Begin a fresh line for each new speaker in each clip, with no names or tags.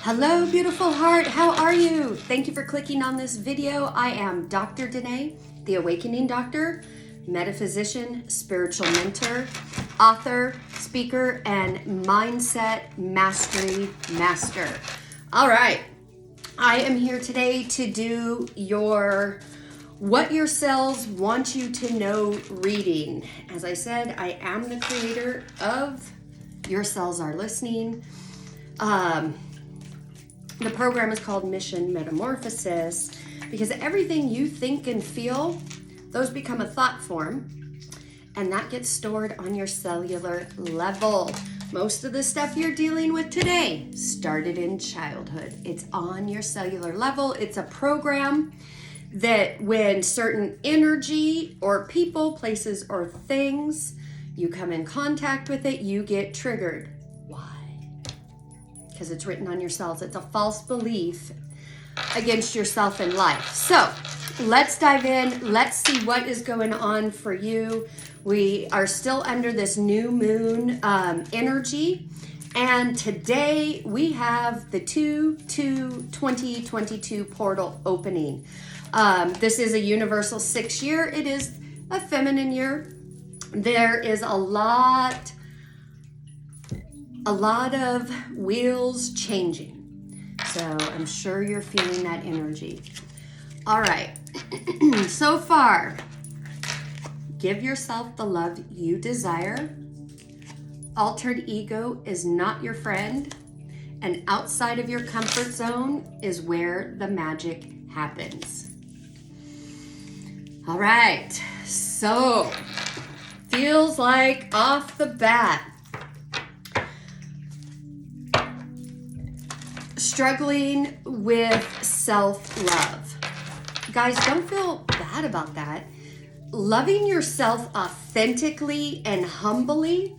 Hello, beautiful heart. How are you? Thank you for clicking on this video. I am Dr. Denae, the Awakening Doctor, Metaphysician, Spiritual Mentor, Author, Speaker, and Mindset Mastery Master. All right. I am here today to do your What Your Cells Want You to Know reading. As I said, I am the creator of Your Cells Are Listening. The program is called Mission Metamorphosis because everything you think and feel, those become a thought form, and that gets stored on your cellular level. Most of the stuff you're dealing with today started in childhood. It's on your cellular level. It's a program that when certain energy or people, places, or things, you come in contact with it, you get triggered. Because it's written on your cells. It's a false belief against yourself in life. So let's dive in. Let's see what is going on for you. We are still under this new moon energy. And today we have the 2/2/2022 portal opening. This is a universal 6 year. It is a feminine year. There is a lot of wheels changing. So I'm sure you're feeling that energy. All right. So far, give yourself the love you desire. Altered ego is not your friend. And outside of your comfort zone is where the magic happens. All right. So, feels like off the bat, struggling with self-love. Guys, don't feel bad about that. Loving yourself authentically and humbly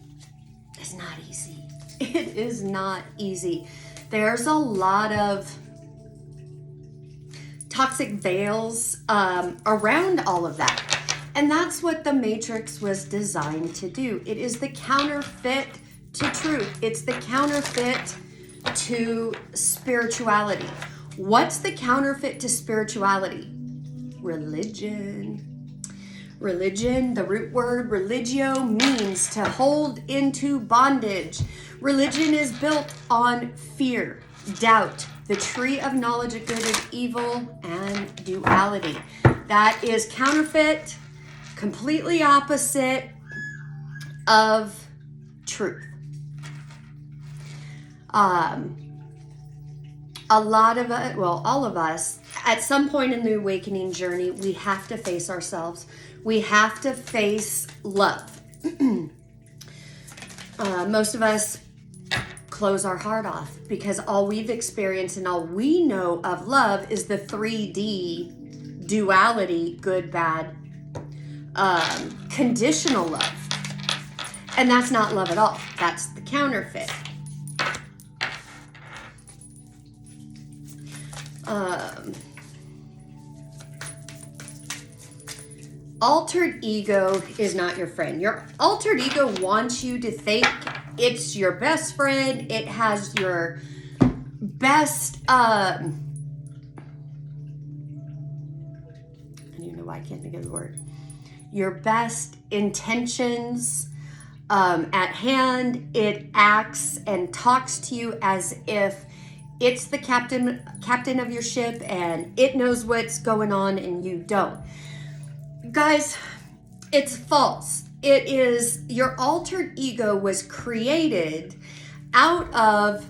is not easy. It is not easy. There's a lot of toxic veils around all of that. And that's what the Matrix was designed to do. It is the counterfeit to truth. It's the counterfeit to spirituality. What's the counterfeit to spirituality? Religion. Religion, the root word religio, means to hold into bondage. Religion is built on fear, doubt, the tree of knowledge of good and evil, and duality. That is counterfeit, completely opposite of truth. A lot of it, well, all of us, at some point in the awakening journey, we have to face ourselves. We have to face love. Most of us close our heart off because all we've experienced and all we know of love is the 3D duality, good, bad, conditional love. And that's not love at all. That's the counterfeit. Altered ego is not your friend. Your altered ego wants you to think it's your best friend. It has your best, I don't even know why I can't think of the word. Your best intentions at hand. It acts and talks to you as if it's the captain of your ship and it knows what's going on and you don't. Guys, it's false. It is, your altered ego was created out of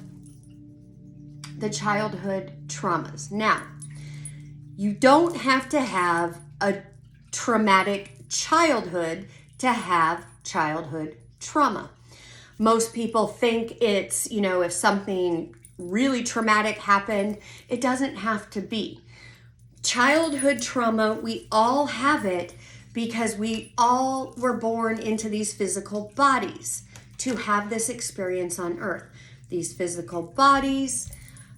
the childhood traumas. Now, you don't have to have a traumatic childhood to have childhood trauma. Most people think it's, if something really traumatic happened, it doesn't have to be. Childhood trauma, we all have it because we all were born into these physical bodies to have this experience on earth. These physical bodies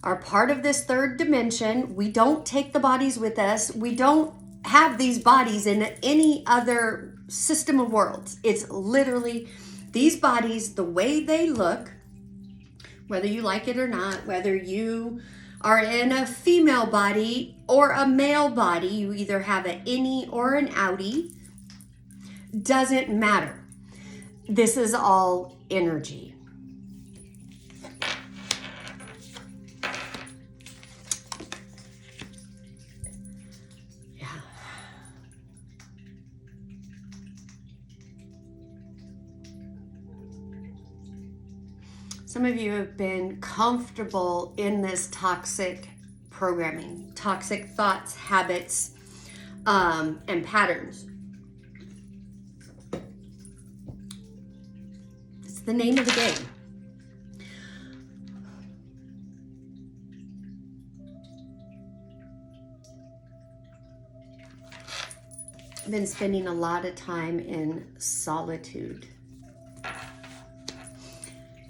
are part of this third dimension. We don't take the bodies with us. We don't have these bodies in any other system of worlds. It's literally these bodies, the way they look, whether you like it or not, whether you are in a female body or a male body, you either have an innie or an outie, doesn't matter. This is all energy. Some of you have been comfortable in this toxic programming, toxic thoughts, habits, and patterns. It's the name of the game. I've been spending a lot of time in solitude.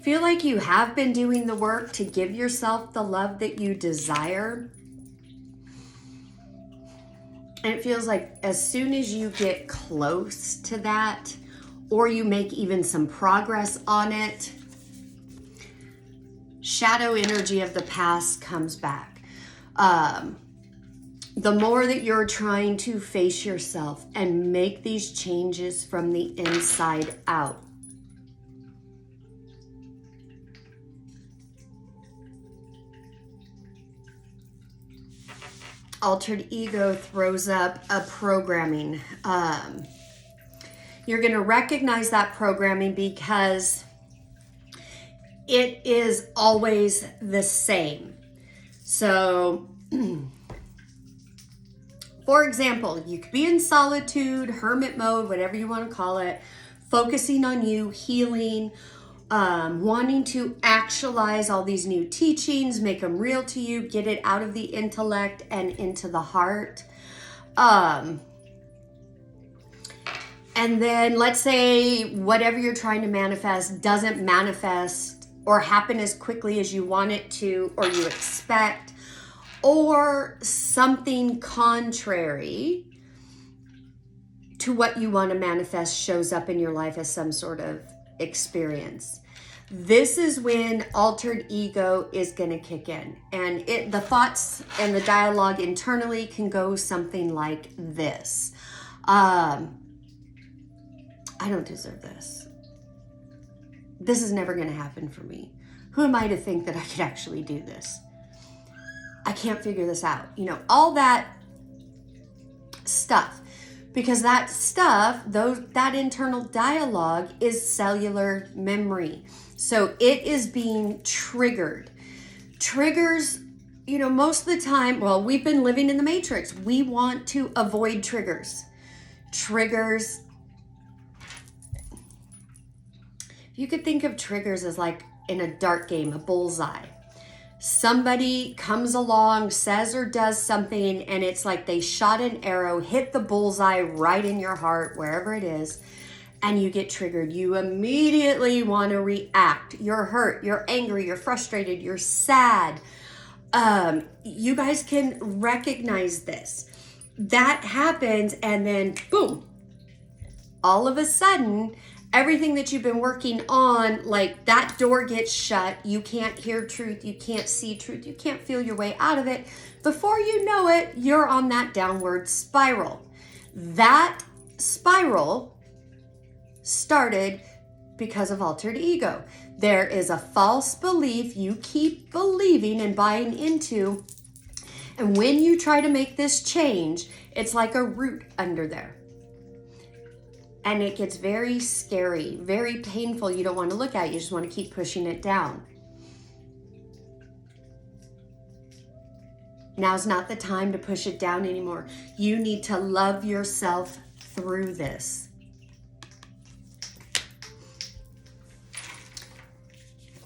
Feel like you have been doing the work to give yourself the love that you desire. And it feels like as soon as you get close to that, or you make even some progress on it, shadow energy of the past comes back. The more that you're trying to face yourself and make these changes from the inside out, altered ego throws up a programming. You're going to recognize that programming because it is always the same. So, for example, you could be in solitude, hermit mode, whatever you want to call it, focusing on you, healing, wanting to actualize all these new teachings, make them real to you, get it out of the intellect and into the heart. And then let's say whatever you're trying to manifest doesn't manifest or happen as quickly as you want it to or you expect, or something contrary to what you want to manifest shows up in your life as some sort of experience. This is when altered ego is going to kick in, and the thoughts and the dialogue internally can go something like this. I don't deserve this. This is never going to happen for me. Who am I to think that I could actually do this? I can't figure this out. You know, all that stuff. Because that stuff, that internal dialogue is cellular memory. So it is being triggered. Triggers, you know, most of the time, well, we've been living in the matrix. We want to avoid triggers. Triggers, you could think of triggers as like in a dart game, a bullseye. Somebody comes along, says or does something, and it's like they shot an arrow, hit the bullseye right in your heart, wherever it is, and you get triggered. You immediately want to react. You're hurt, you're angry, you're frustrated, you're sad. You guys can recognize this. That happens, and then boom, all of a sudden, everything that you've been working on, like that door gets shut. You can't hear truth. You can't see truth. You can't feel your way out of it. Before you know it, you're on that downward spiral. That spiral started because of altered ego. There is a false belief you keep believing and buying into. And when you try to make this change, it's like a root under there. And it gets very scary, very painful. You don't want to look at it. You just want to keep pushing it down. Now's not the time to push it down anymore. You need to love yourself through this.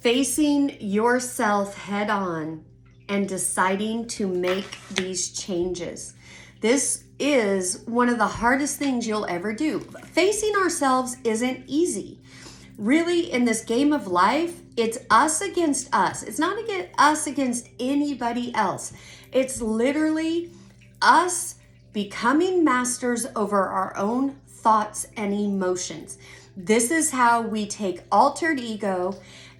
Facing yourself head on and deciding to make these changes. This is one of the hardest things you'll ever do. Facing ourselves isn't easy. Really, in this game of life, it's us against us. It's not us against anybody else. It's literally us becoming masters over our own thoughts and emotions. This is how we take altered ego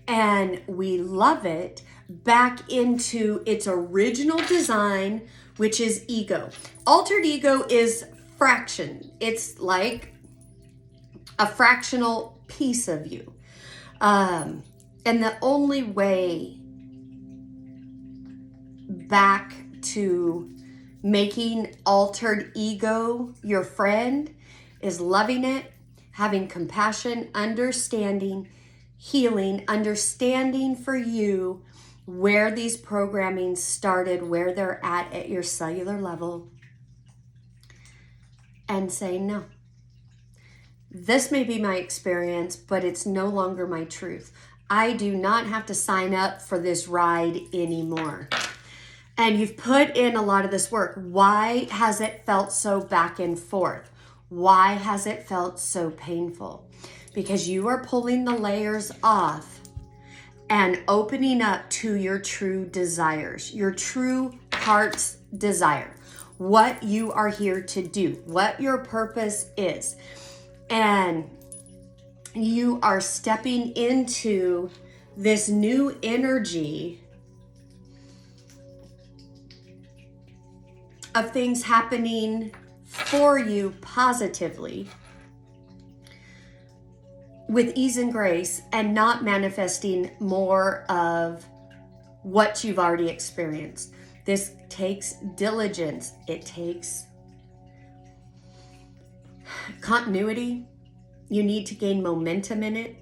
and we love it back into its original design, which is ego. Altered ego is fraction. It's like a fractional piece of you. And the only way back to making altered ego your friend is loving it, having compassion, understanding, healing, understanding for you where these programming started, where they're at your cellular level, and say, no, this may be my experience, but it's no longer my truth. I do not have to sign up for this ride anymore. And you've put in a lot of this work. Why has it felt so back and forth? Why has it felt so painful? Because you are pulling the layers off and opening up to your true desires, your true heart's desire, what you are here to do, what your purpose is. And you are stepping into this new energy of things happening for you positively with ease and grace, and not manifesting more of what you've already experienced. This takes diligence. It takes continuity. You need to gain momentum in it.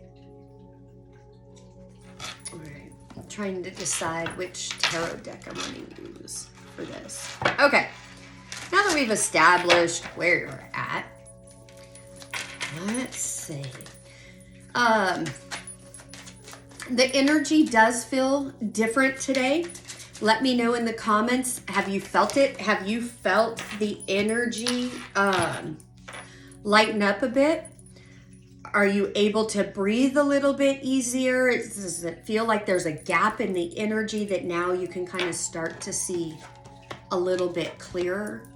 All right, I'm trying to decide which tarot deck I'm going to use for this. Okay, now that we've established where you're at, let's see. The energy does feel different today. Let me know in the comments. Have you felt it? Have you felt the energy lighten up a bit? Are you able to breathe a little bit easier? Does it feel like there's a gap in the energy that now you can kind of start to see a little bit clearer?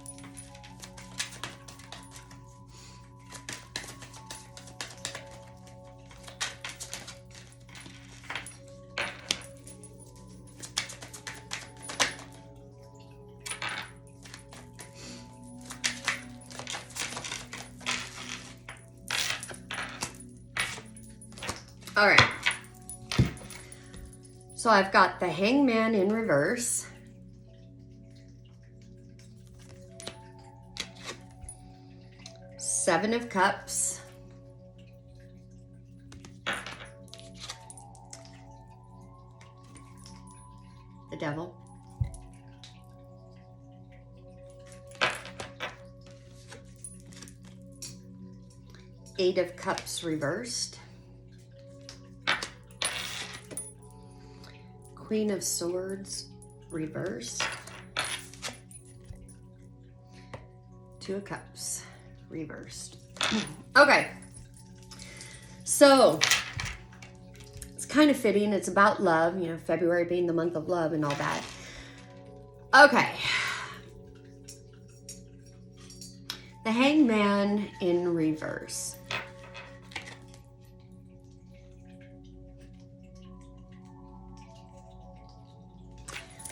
All right, so I've got the Hangman in reverse, Seven of Cups, the Devil, Eight of Cups reversed, Queen of Swords reversed, Two of Cups reversed. Okay, so it's kind of fitting. It's about love, you know, February being the month of love and all that. Okay, the Hangman in reverse.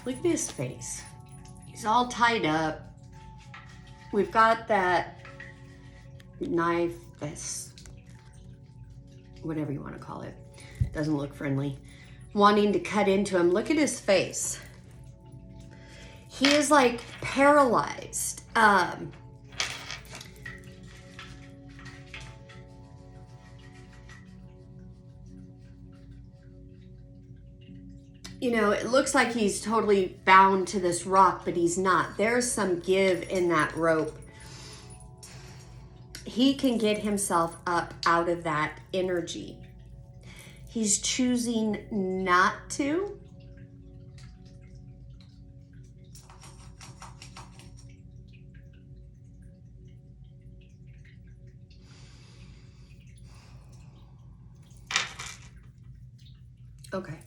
Look at his face. He's all tied up. We've got that knife, this, whatever you want to call it. Doesn't look friendly. Wanting to cut into him. Look at his face. He is like paralyzed. You know, it looks like he's totally bound to this rock, but he's not. There's some give in that rope. He can get himself up out of that energy. He's choosing not to. Okay.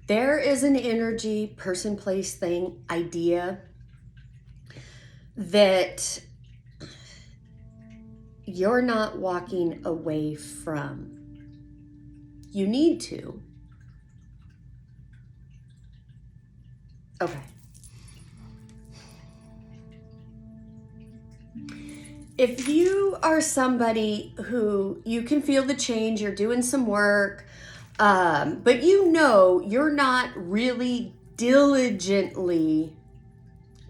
There is an energy, person, place, thing, idea that you're not walking away from. You need to. Okay. If you are somebody who you can feel the change, you're doing some work, but you know you're not really diligently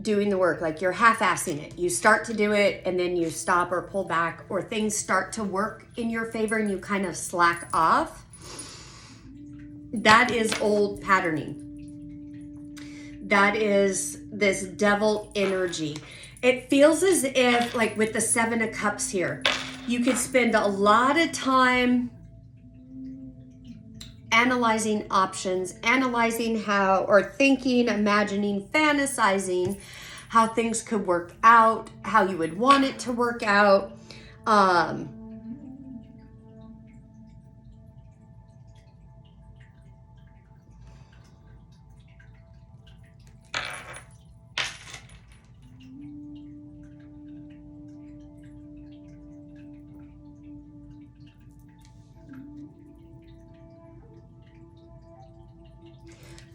doing the work, like you're half-assing it. You start to do it and then you stop or pull back, or things start to work in your favor and you kind of slack off. That is old patterning. That is this devil energy. It feels as if, like with the Seven of Cups here, you could spend a lot of time analyzing options, analyzing how, or thinking, imagining, fantasizing how things could work out, how you would want it to work out.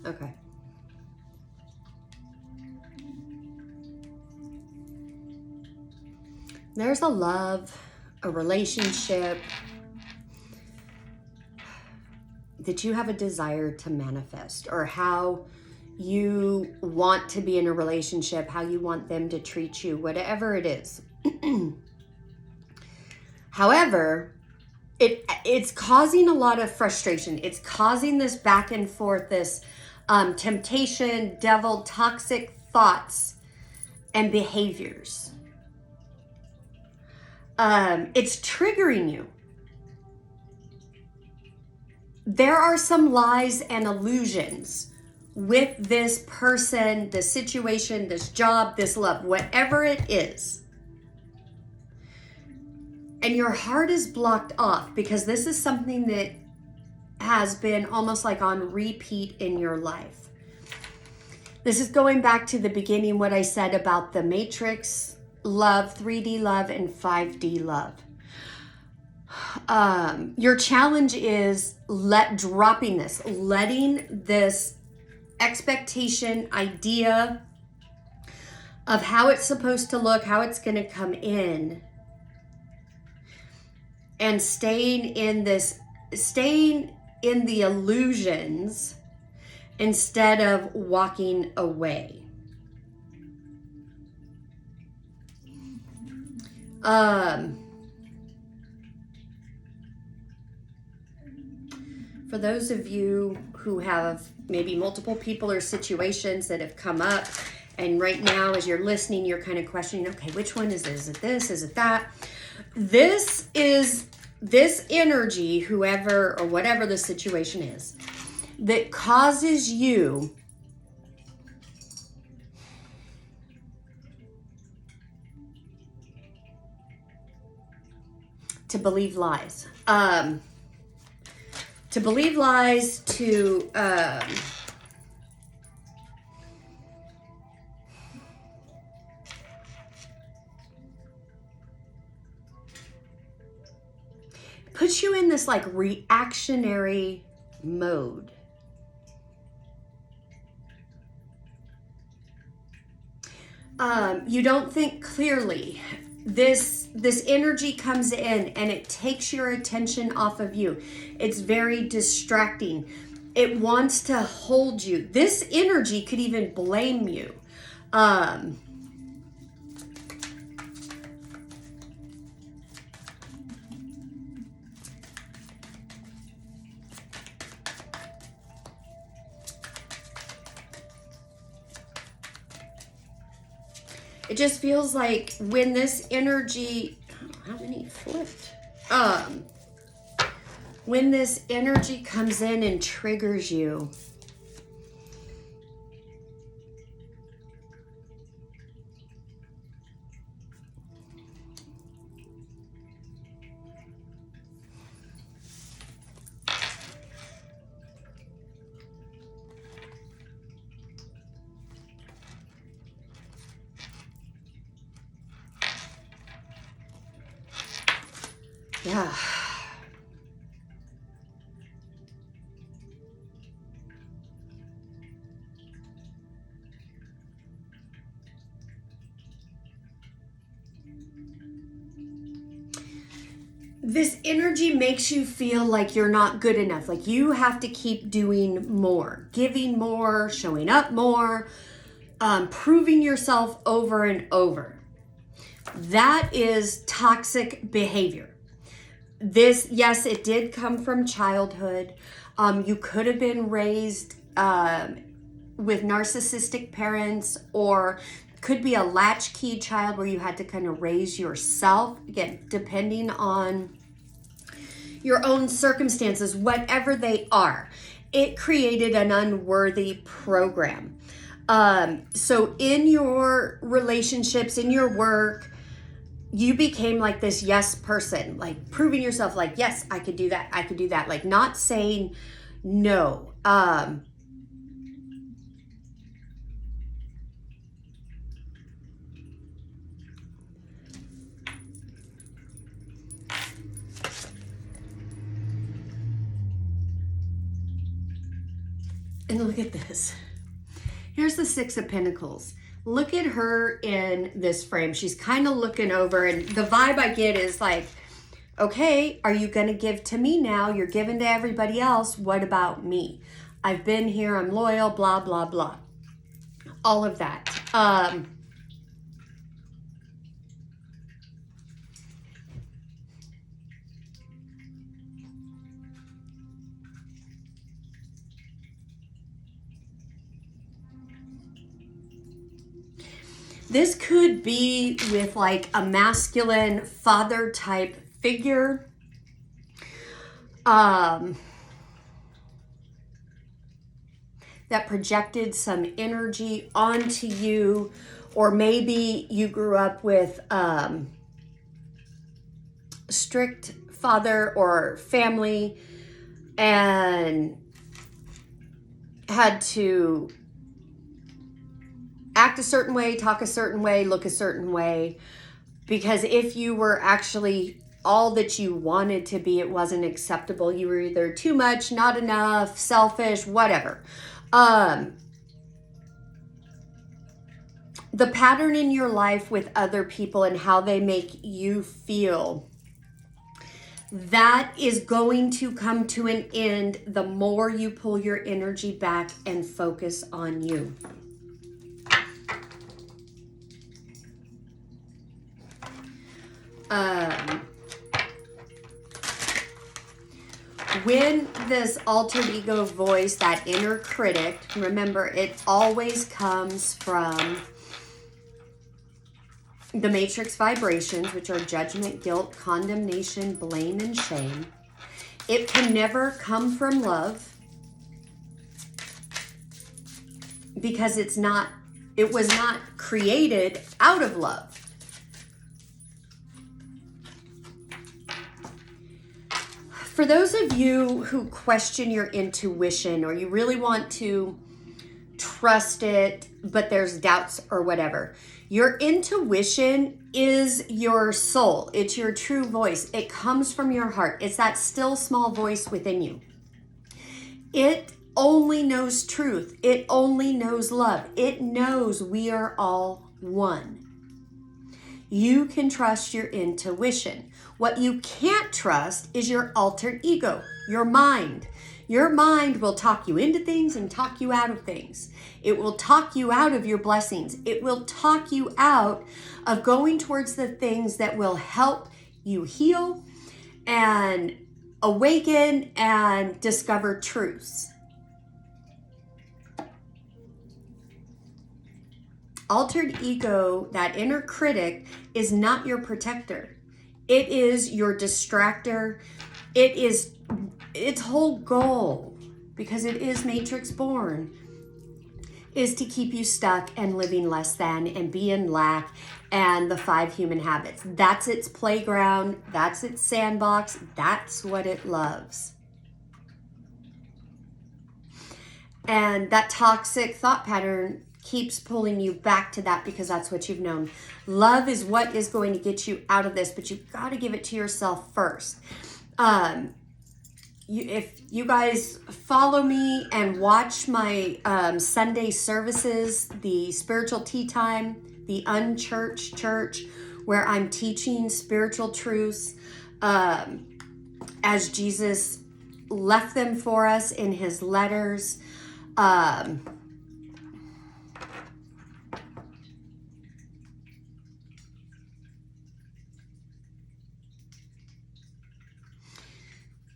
Okay. There's a love, a relationship that you have a desire to manifest, or how you want to be in a relationship, how you want them to treat you, whatever it is. However, it's causing a lot of frustration. It's causing this back and forth, this temptation, devil, toxic thoughts and behaviors. It's triggering you. There are some lies and illusions with this person, this situation, this job, this love, whatever it is. And your heart is blocked off because this is something that has been almost like on repeat in your life. This is going back to the beginning, what I said about the matrix love, 3D love, and 5D love. Your challenge is letting this expectation, idea of how it's supposed to look, how it's going to come in, and staying in the illusions instead of walking away. For those of you who have maybe multiple people or situations that have come up, and right now as you're listening, you're kind of questioning, okay, which one is it? Is it this? Is it that? This is this energy, whoever or whatever the situation is, that causes you to believe lies. To believe lies, to puts you in this like reactionary mode. You don't think clearly. This energy comes in and it takes your attention off of you. It's very distracting. It wants to hold you. This energy could even blame you. It just feels like when this energy, how many flipped? When this energy comes in and triggers you, yeah. This energy makes you feel like you're not good enough, like you have to keep doing more, giving more, showing up more, proving yourself over and over. That is toxic behavior. This, yes, it did come from childhood. You could have been raised with narcissistic parents, or could be a latchkey child where you had to kind of raise yourself, again, depending on your own circumstances, whatever they are. It created an unworthy program. So in your relationships, in your work, you became like this yes person, like proving yourself like, yes, I could do that. I could do that. Like not saying no. And look at this. Here's the Six of Pentacles. Look at her in this frame. She's kind of looking over, and the vibe I get is like, okay, are you going to give to me now? You're giving to everybody else. What about me? I've been here. I'm loyal, blah, blah, blah. All of that. This could be with like a masculine father type figure. That projected some energy onto you, or maybe you grew up with strict father or family and had to act a certain way, talk a certain way, look a certain way, because if you were actually all that you wanted to be, it wasn't acceptable. You were either too much, not enough, selfish, whatever. The pattern in your life with other people and how they make you feel, that is going to come to an end the more you pull your energy back and focus on you. When this altered ego voice, that inner critic, remember, it always comes from the matrix vibrations, which are judgment, guilt, condemnation, blame, and shame. It can never come from love because it was not created out of love. For those of you who question your intuition, or you really want to trust it, but there's doubts or whatever, your intuition is your soul. It's your true voice. It comes from your heart. It's that still small voice within you. It only knows truth. It only knows love. It knows we are all one. You can trust your intuition. What you can't trust is your altered ego, your mind. Your mind will talk you into things and talk you out of things. It will talk you out of your blessings. It will talk you out of going towards the things that will help you heal and awaken and discover truths. Altered ego, that inner critic, is not your protector. It is your distractor. It is its whole goal, because it is matrix born, is to keep you stuck and living less than and be in lack and the 5 human habits. That's its playground. That's its sandbox. That's what it loves. And that toxic thought pattern keeps pulling you back to that because that's what you've known. Love is what is going to get you out of this, but you've got to give it to yourself first. If you guys follow me and watch my Sunday services, the spiritual tea time, the unchurched church, where I'm teaching spiritual truths as Jesus left them for us in his letters.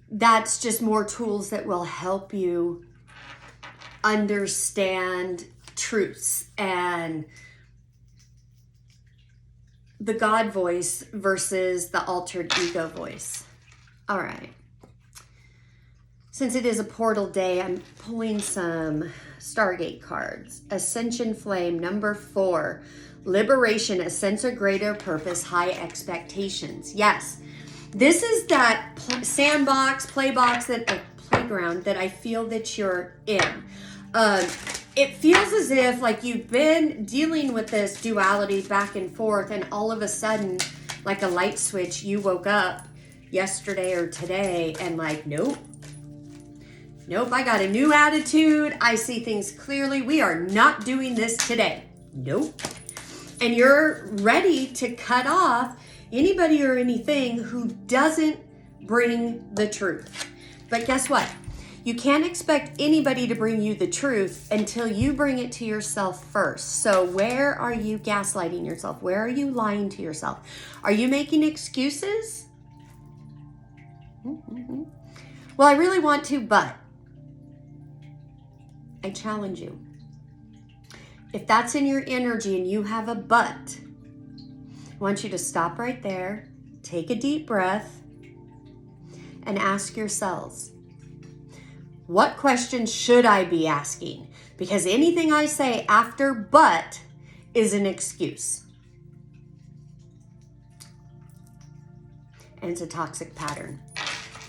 That's just more tools that will help you understand truths and the God voice versus the altered ego voice. All right. Since it is a portal day, I'm pulling some Stargate cards. Ascension Flame, number 4. Liberation, a sense of greater purpose, high expectations. Yes. This is that sandbox, playbox, playground that I feel that you're in. It feels as if like you've been dealing with this duality back and forth, and all of a sudden, like a light switch, you woke up yesterday or today and like, nope, I got a new attitude. I see things clearly. We are not doing this today. Nope. And you're ready to cut off anybody or anything who doesn't bring the truth. But guess what? You can't expect anybody to bring you the truth until you bring it to yourself first. So where are you gaslighting yourself? Where are you lying to yourself? Are you making excuses? Mm-hmm. Well, I really want to, but I challenge you. If that's in your energy and you have a but, I want you to stop right there, take a deep breath, and ask yourselves, what questions should I be asking? Because anything I say after but is an excuse. And it's a toxic pattern.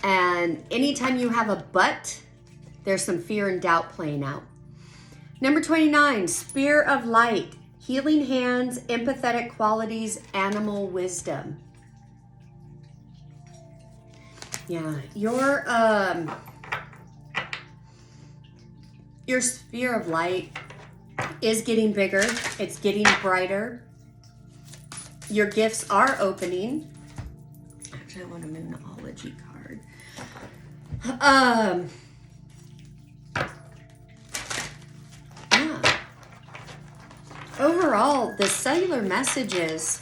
And anytime you have a but, there's some fear and doubt playing out. Number 29, Spear of Light. Healing hands, empathetic qualities, animal wisdom. Yeah, your sphere of light is getting bigger. It's getting brighter. Your gifts are opening. Actually, I want a Moonology card. Overall, the cellular messages,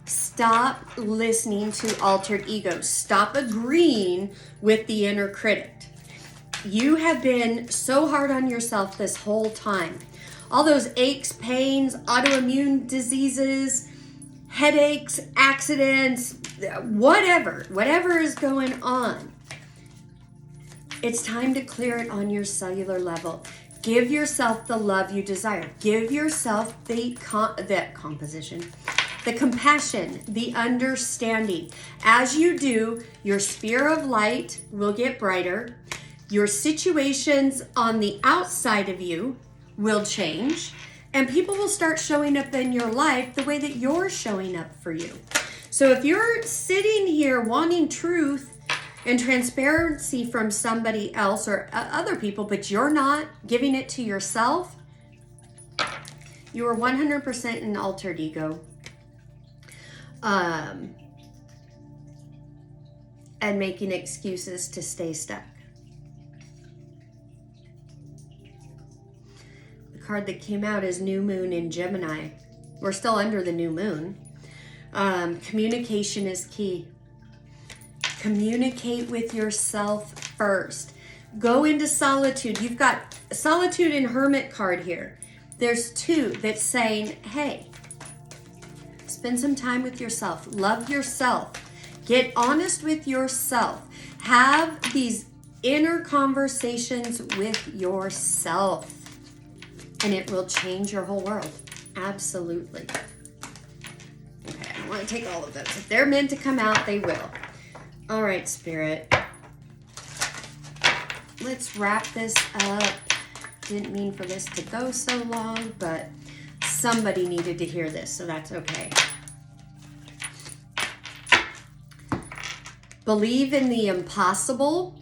stop listening to altered ego. Stop agreeing with the inner critic. You have been so hard on yourself this whole time. All those aches, pains, autoimmune diseases, headaches, accidents, whatever is going on. It's time to clear it on your cellular level. Give yourself the love you desire. Give yourself the composition, the compassion, the understanding. As you do, your sphere of light will get brighter. Your situations on the outside of you will change, and people will start showing up in your life the way that you're showing up for you. So if you're sitting here wanting truth and transparency from somebody else or other people, but you're not giving it to yourself, you are 100% in altered ego. And making excuses to stay stuck. The card that came out is New Moon in Gemini. We're still under the new moon. Communication is key. Communicate with yourself first. Go into solitude. You've got solitude and hermit card here. There's 2 that's saying, hey, spend some time with yourself. Love yourself. Get honest with yourself. Have these inner conversations with yourself. And it will change your whole world. Absolutely. Okay, I don't want to take all of those. If they're meant to come out, they will. All right, Spirit. Let's wrap this up. Didn't mean for this to go so long, but somebody needed to hear this, so that's okay. Believe in the impossible.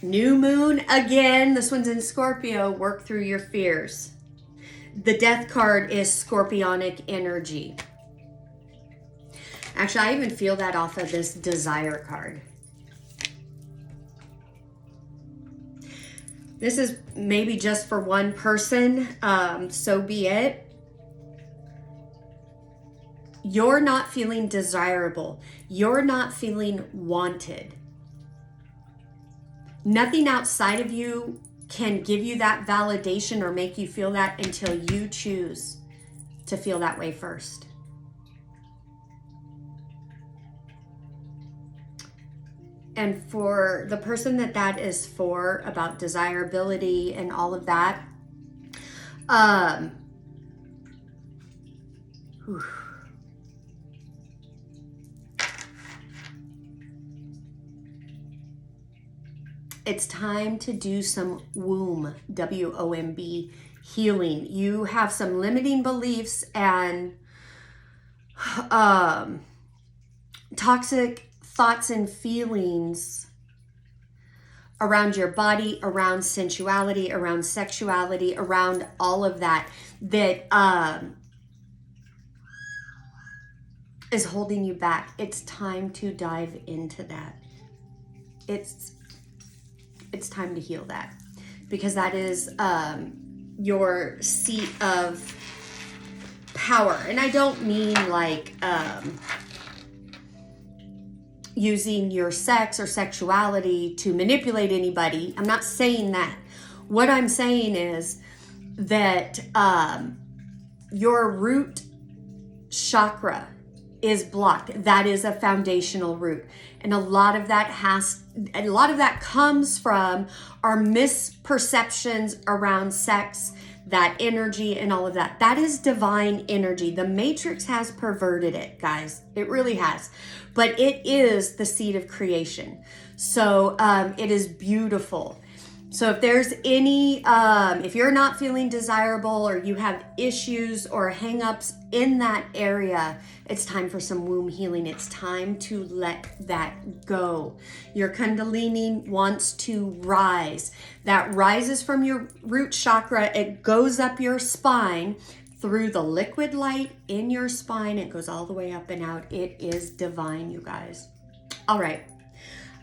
New moon again. This one's in Scorpio. Work through your fears. The death card is scorpionic energy. Actually, I even feel that off of this desire card. This is maybe just for one person, so be it. You're not feeling desirable. You're not feeling wanted. Nothing outside of you can give you that validation or make you feel that until you choose to feel that way first. And for the person that is for, about desirability and all of that, it's time to do some womb, W-O-M-B, healing. You have some limiting beliefs and toxic thoughts and feelings around your body, around sensuality, around sexuality, around all of that, that is holding you back. It's time to dive into that. It's time to heal that, because that is your seat of power. And I don't mean like using your sex or sexuality to manipulate anybody. I'm not saying that. What I'm saying is that your root chakra is blocked. That is a foundational root. And a lot of that comes from our misperceptions around sex, that energy and all of that. That is divine energy. The Matrix has perverted it, guys. It really has. But it is the seed of creation. So it is beautiful. So if there's any, if you're not feeling desirable or you have issues or hang-ups in that area, it's time for some womb healing. It's time to let that go. Your Kundalini wants to rise. That rises from your root chakra. It goes up your spine through the liquid light in your spine. It goes all the way up and out. It is divine, you guys. All right.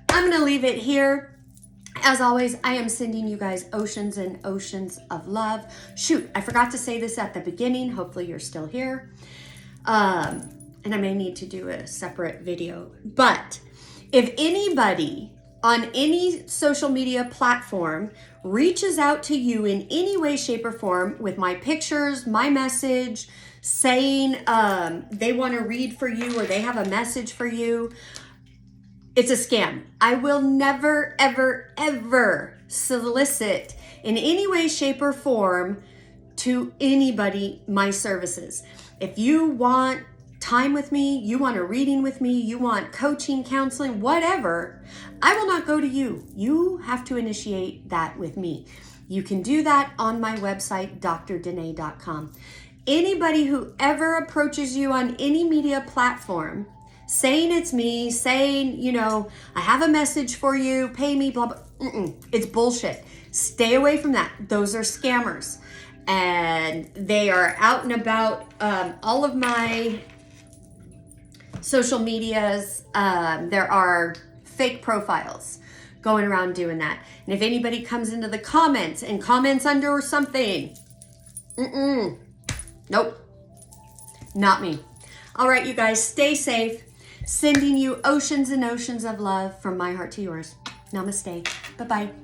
I'm going to leave it here. As always, I am sending you guys oceans and oceans of love. Shoot, I forgot to say this at the beginning. Hopefully you're still here. And I may need to do a separate video. But if anybody on any social media platform reaches out to you in any way, shape, or form with my pictures, my message, saying they want to read for you or they have a message for you, it's a scam. I will never, ever, ever solicit in any way, shape, or form to anybody my services. If you want time with me, you want a reading with me, you want coaching, counseling, whatever, I will not go to you. You have to initiate that with me. You can do that on my website, drdenae.com. Anybody who ever approaches you on any media platform saying it's me, saying, you know, I have a message for you, pay me, blah, blah, it's bullshit. Stay away from that. Those are scammers. And they are out and about all of my social medias. There are fake profiles going around doing that. And if anybody comes into the comments and comments under something, nope, not me. All right, you guys, stay safe. Sending you oceans and oceans of love from my heart to yours. Namaste. Bye-bye.